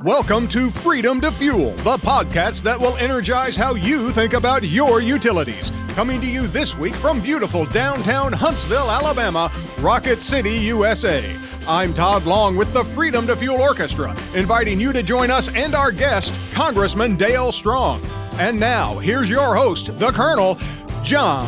Welcome to Freedom to Fuel, the podcast that will energize how you think about your utilities. Coming to you this week from beautiful downtown Huntsville, Alabama, Rocket City, USA. I'm Todd Long with the Freedom to Fuel Orchestra, inviting you to join us and our guest, Congressman Dale Strong. And now, here's your host, the Colonel, John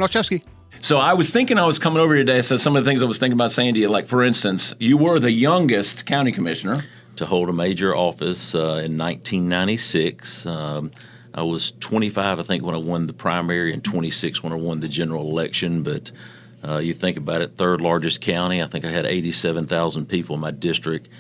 Olszewski. So I was thinking I was coming over here today, so some of the things I was thinking about saying to you, like, for instance, you were the youngest county commissioner to hold a major office in 1996. I was 25, I think, when I won the primary, and 26 when I won the general election. But you think about it, third largest county. I think I had 87,000 people in my district.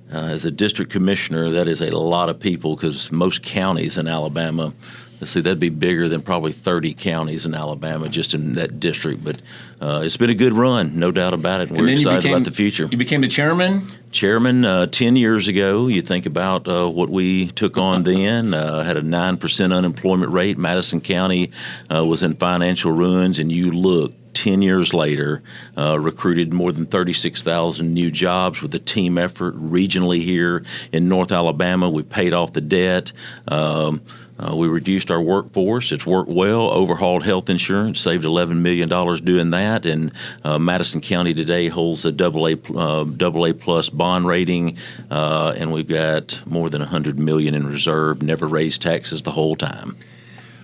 As a district commissioner, that is a lot of people because most counties in Alabama, let's see, that'd be bigger than probably 30 counties in Alabama just in that district. But it's been a good run, no doubt about it. And we're excited about the future. You became the chairman? Chairman 10 years ago. You think about what we took on then. Had a 9% unemployment rate. Madison County was in financial ruins, and you look 10 years later, recruited more than 36,000 new jobs with a team effort regionally here in North Alabama. We paid off the debt. We reduced our workforce. It's worked well. Overhauled health insurance, saved $11 million doing that. And Madison County today holds a AA plus bond rating, and we've got more than $100 million in reserve. Never raised taxes the whole time.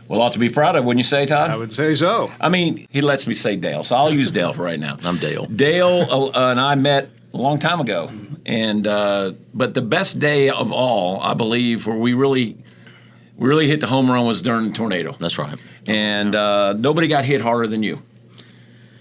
Well, ought to be proud of, wouldn't you say, Todd? I would say so. I mean, he lets me say Dale, so I'll use Dale for right now. I'm Dale. Dale and I met a long time ago, and but the best day of all, I believe, where we really hit the home run was during the tornado. That's right. And nobody got hit harder than you.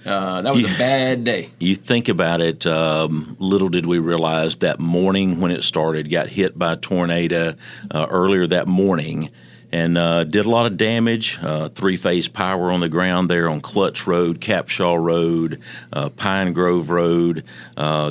That was a bad day. You think about it, little did we realize that morning when it started, got hit by a tornado earlier that morning, and did a lot of damage. Three-phase power on the ground there on Clutch Road, Capshaw Road, Pine Grove Road,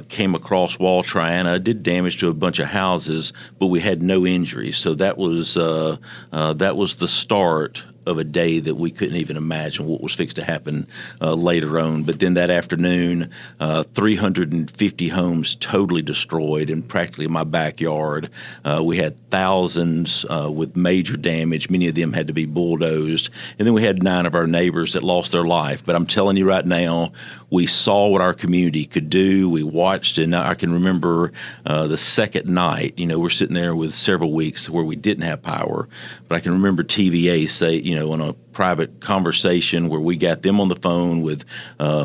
came across Wall Triana, did damage to a bunch of houses, but we had no injuries. So that was the start of a day that we couldn't even imagine what was fixed to happen later on. But then that afternoon, 350 homes totally destroyed in practically my backyard. We had thousands with major damage. Many of them had to be bulldozed. And then we had 9 of our neighbors that lost their life. But I'm telling you right now, we saw what our community could do. We watched, and I can remember the second night, we're sitting there with several weeks where we didn't have power. But I can remember TVA say, in a private conversation where we got them on the phone with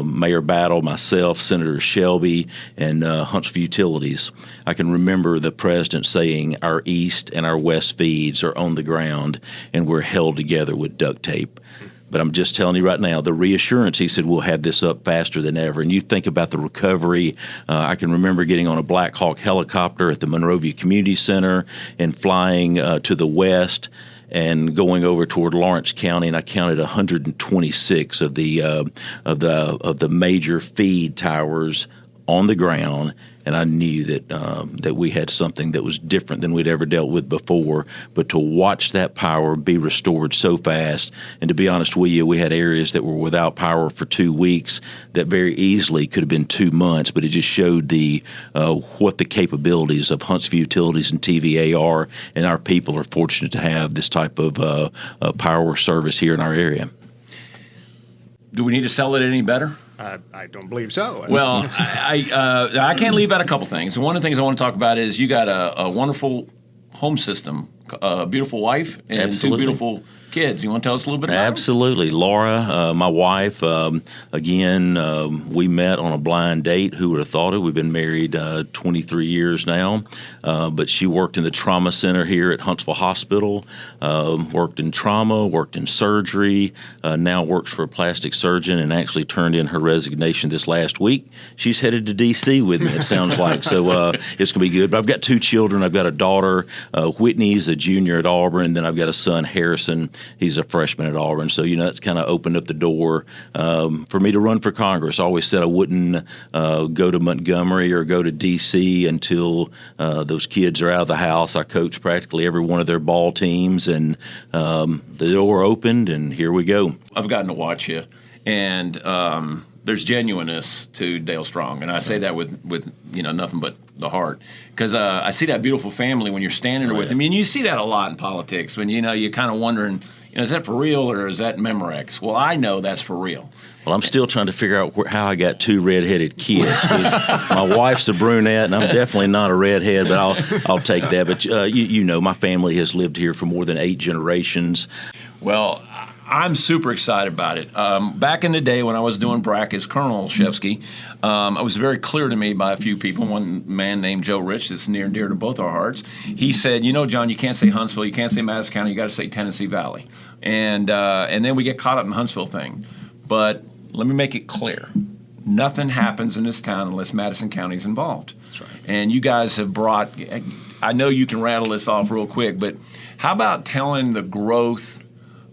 Mayor Battle, myself, Senator Shelby, and Huntsville Utilities. I can remember the president saying our east and our west feeds are on the ground and we're held together with duct tape. But I'm just telling you right now, the reassurance, he said, we'll have this up faster than ever. And you think about the recovery. I can remember getting on a Black Hawk helicopter at the Monrovia Community Center and flying to the west and going over toward Lawrence County, and I counted 126 of the major feed towers on the ground, and I knew that we had something that was different than we'd ever dealt with before. But to watch that power be restored so fast, and to be honest with you, we had areas that were without power for 2 weeks that very easily could have been 2 months, but it just showed what the capabilities of Huntsville Utilities and TVA are, and our people are fortunate to have this type of power service here in our area. Do we need to sell it any better? I don't believe so. Well, I can't leave out a couple things. One of the things I want to talk about is you got a wonderful home system, a beautiful wife, and Absolutely. 2 beautiful kids. You want to tell us a little bit about Absolutely. them? Laura, my wife, again, we met on a blind date. Who would have thought it? We've been married 23 years now. But she worked in the trauma center here at Huntsville Hospital, worked in trauma, worked in surgery, now works for a plastic surgeon, and actually turned in her resignation this last week. She's headed to D.C. with me, it sounds like. So it's going to be good. But I've got 2 children. I've got a daughter, Whitney's a junior at Auburn, and then I've got a son, Harrison. He's a freshman at Auburn. So, that's kind of opened up the door for me to run for Congress. I always said I wouldn't go to Montgomery or go to D.C. until those kids are out of the house. I coach practically every one of their ball teams, and the door opened, and here we go. I've gotten to watch you, and there's genuineness to Dale Strong, and I say that with nothing but the heart, because I see that beautiful family when you're standing there with them. And you see that a lot in politics when you're kind of wondering, is that for real or is that Memorex? Well, I know that's for real. Well, I'm still trying to figure out how I got 2 redheaded kids. 'Cause my wife's a brunette, and I'm definitely not a redhead, but I'll take that. But my family has lived here for more than 8 generations. Well, I'm super excited about it. Back in the day when I was doing brackets, Colonel Olszewski, it was very clear to me by a few people, one man named Joe Rich, that's near and dear to both our hearts. He said, John, you can't say Huntsville, you can't say Madison County, you got to say Tennessee Valley. And then we get caught up in the Huntsville thing. But let me make it clear. Nothing happens in this town unless Madison County is involved. That's right. And you guys have brought, I know you can rattle this off real quick, but how about telling the growth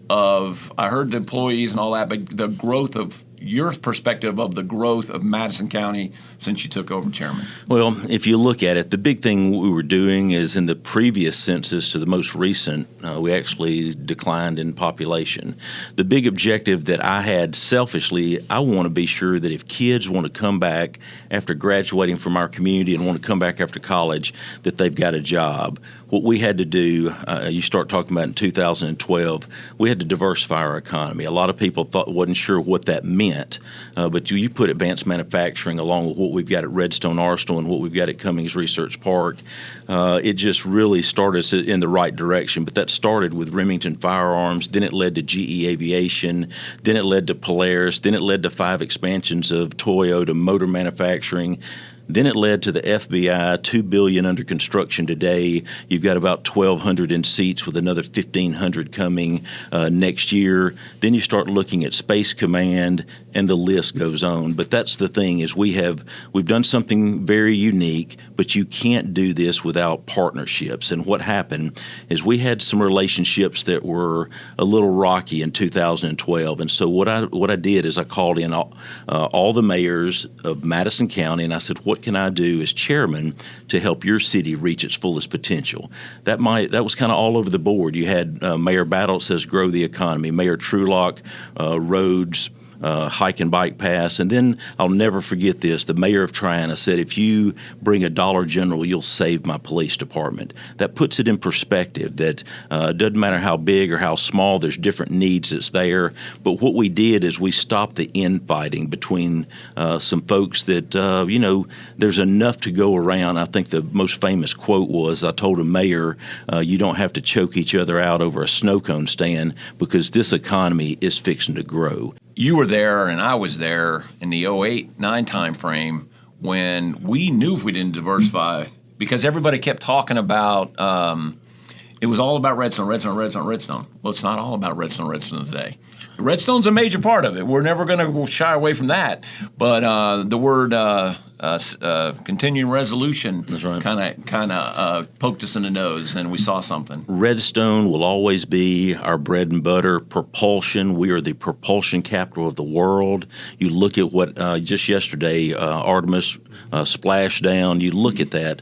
of, I heard the employees and all that, but the growth of your perspective of the growth of Madison County since you took over chairman? Well, if you look at it, the big thing we were doing is in the previous census to the most recent, we actually declined in population. The big objective that I had selfishly, I want to be sure that if kids want to come back after graduating from our community and want to come back after college, that they've got a job. What we had to do, you start talking about in 2012, we had to diversify our economy. A lot of people wasn't sure what that meant. But you put advanced manufacturing along with what we've got at Redstone Arsenal and what we've got at Cummings Research Park, it just really started us in the right direction. But that started with Remington Firearms, then it led to GE Aviation, then it led to Polaris, then it led to 5 expansions of Toyota Motor Manufacturing. Then it led to the FBI, $2 billion under construction today. You've got about 1,200 in seats with another 1,500 coming next year. Then you start looking at Space Command, and the list goes on. But that's the thing is we've done something very unique, but you can't do this without partnerships. And what happened is we had some relationships that were a little rocky in 2012. And so what I did is I called in all the mayors of Madison County, and I said, what can I do as chairman to help your city reach its fullest potential? That was kind of all over the board. You had Mayor Battle says grow the economy, Mayor Trulock, roads, hike and bike pass. And then I'll never forget this. The mayor of Triana said, if you bring a Dollar General, you'll save my police department. That puts it in perspective that it doesn't matter how big or how small, there's different needs that's there. But what we did is we stopped the infighting between some folks that, there's enough to go around. I think the most famous quote was, I told a mayor, you don't have to choke each other out over a snow cone stand because this economy is fixing to grow. You were there and I was there in the 08-09 time frame when we knew if we didn't diversify, because everybody kept talking about it was all about Redstone. Well, it's not all about Redstone today. Redstone's a major part of it. We're never going to shy away from that. But the word continuing resolution kind of poked us in the nose, and we saw something. Redstone will always be our bread and butter. Propulsion, we are the propulsion capital of the world. You look at what just yesterday, Artemis splashdown, you look at that.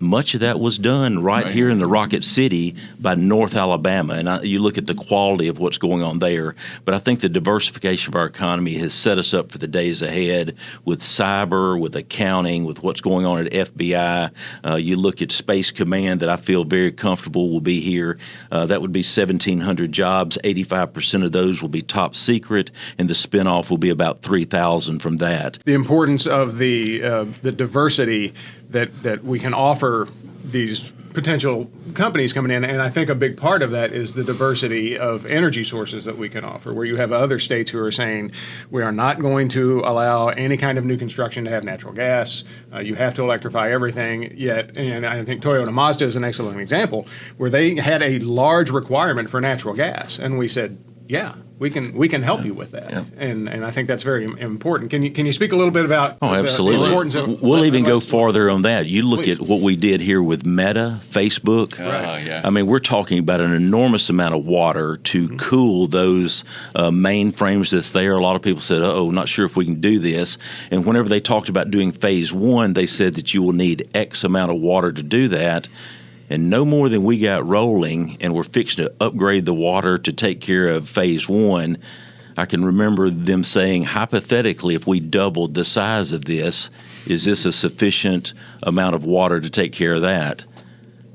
Much of that was done right here in the Rocket City by North Alabama, and you look at the quality of what's going on there. But I think the diversification of our economy has set us up for the days ahead with cyber, with accounting, with what's going on at FBI. You look at Space Command that I feel very comfortable will be here. That would be 1,700 jobs. 85% of those will be top secret, and the spinoff will be about 3,000 from that. The importance of the diversity that we can offer these potential companies coming in, and I think a big part of that is the diversity of energy sources that we can offer, where you have other states who are saying we are not going to allow any kind of new construction to have natural gas. You have to electrify everything, and I think Toyota Mazda is an excellent example, where they had a large requirement for natural gas, and we said, yeah, we can help you with that, and I think that's very important. Can you speak a little bit about absolutely. The importance of we'll even go farther on that. You look at what we did here with Meta, Facebook. I mean, we're talking about an enormous amount of water to cool those mainframes that's there. A lot of people said, not sure if we can do this. And whenever they talked about doing phase 1, they said that you will need X amount of water to do that. And no more than we got rolling, and we're fixing to upgrade the water to take care of phase 1. I can remember them saying, hypothetically, if we doubled the size of this, is this a sufficient amount of water to take care of that?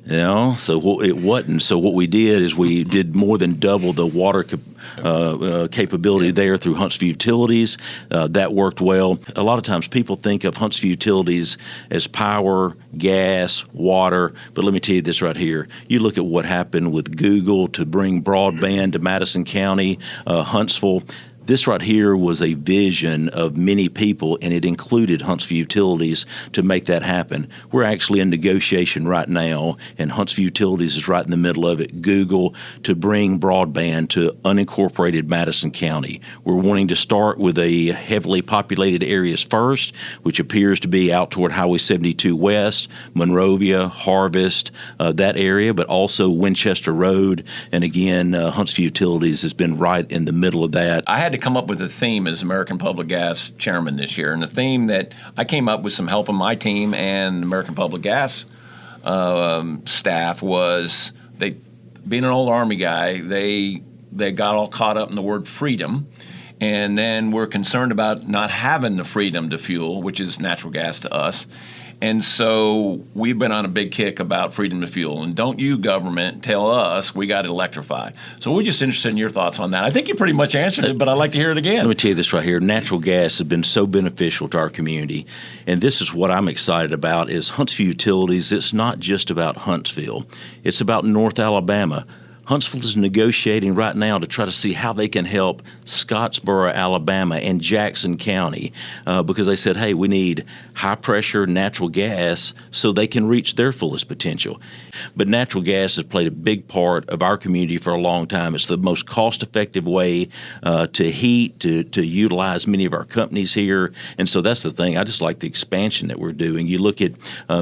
You know, so it wasn't. So what we did is we did more than double the water capability there through Huntsville Utilities. That worked well. A lot of times people think of Huntsville Utilities as power, gas, water, but let me tell you this right here. You look at what happened with Google to bring broadband to Madison County, Huntsville. This right here was a vision of many people, and it included Huntsville Utilities to make that happen. We're actually in negotiation right now, and Huntsville Utilities is right in the middle of it, Google, to bring broadband to unincorporated Madison County. We're wanting to start with a heavily populated areas first, which appears to be out toward Highway 72 West, Monrovia, Harvest, that area, but also Winchester Road. And again, Huntsville Utilities has been right in the middle of that. I had to come up with a theme as American Public Gas chairman this year, and the theme that I came up with some help of my team and American Public Gas staff was, they, being an old Army guy, they got all caught up in the word freedom, and then we're concerned about not having the freedom to fuel, which is natural gas to us. And so we've been on a big kick about freedom to fuel. And don't you, government, tell us we got to electrify. So we're just interested in your thoughts on that. I think you pretty much answered it, but I'd like to hear it again. Let me tell you this right here. Natural gas has been so beneficial to our community. And this is what I'm excited about is Huntsville Utilities. It's not just about Huntsville. It's about North Alabama. Huntsville is negotiating right now to try to see how they can help Scottsboro, Alabama, and Jackson County because they said, hey, we need high-pressure natural gas so they can reach their fullest potential. But natural gas has played a big part of our community for a long time. It's the most cost-effective way to heat, to utilize many of our companies here. And so that's the thing. I just like the expansion that we're doing. You look at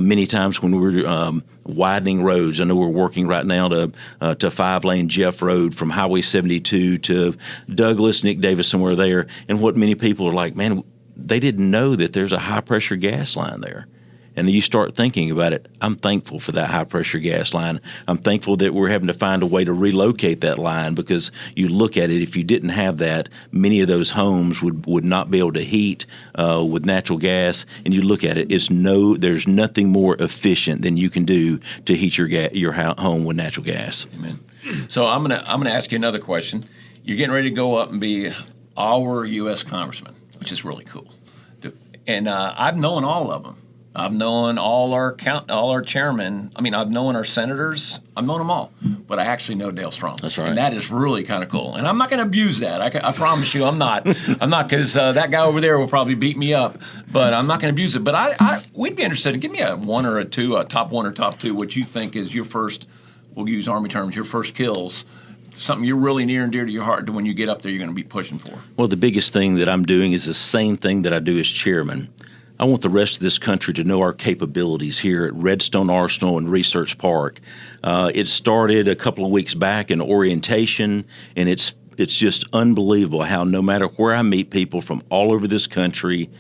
many times when we're widening roads. I know we're working right now to 5-lane Jeff Road from Highway 72 to Douglas, Nick Davis, somewhere there. And what many people are like, man, they didn't know that there's a high-pressure gas line there. And you start thinking about it. I'm thankful for that high-pressure gas line. I'm thankful that we're having to find a way to relocate that line because you look at it, if you didn't have that, many of those homes would not be able to heat with natural gas. And you look at it, there's nothing more efficient than you can do to heat your home with natural gas. Amen. So I'm gonna ask you another question. You're getting ready to go up and be our U.S. Congressman, which is really cool. And I've known all of them. I've known all our chairmen. I mean, I've known our senators. I've known them all. But I actually know Dale Strong. That's right. And that is really kind of cool. And I'm not going to abuse that. I promise you I'm not. I'm not because that guy over there will probably beat me up. But I'm not going to abuse it. But we'd be interested in, give me a one or a two, a top one or top two, what you think is your first, we'll use Army terms, your first kills. Something you're really near and dear to your heart to when you get up there you're going to be pushing for. Well, the biggest thing that I'm doing is the same thing that I do as chairman. I want the rest of this country to know our capabilities here at Redstone Arsenal and Research Park. It started a couple of weeks back in orientation, and it's just unbelievable how no matter where I meet people from all over this country,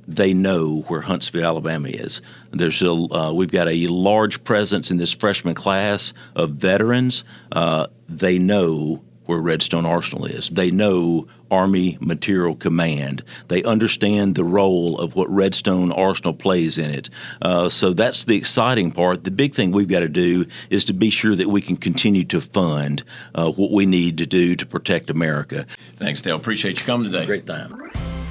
they know where Huntsville, Alabama is. We've got a large presence in this freshman class of veterans. They know where Redstone Arsenal is. They know Army Material Command. They understand the role of what Redstone Arsenal plays in it. So that's the exciting part. The big thing we've got to do is to be sure that we can continue to fund what we need to do to protect America. Thanks, Dale. Appreciate you coming today. Great time.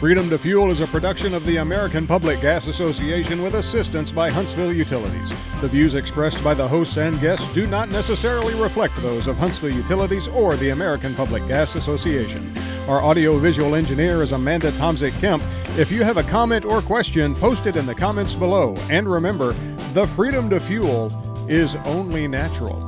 Freedom to Fuel is a production of the American Public Gas Association with assistance by Huntsville Utilities. The views expressed by the hosts and guests do not necessarily reflect those of Huntsville Utilities or the American Public Gas Association. Our audio-visual engineer is Amanda Tomzik-Kemp. If you have a comment or question, post it in the comments below. And remember, the freedom to fuel is only natural.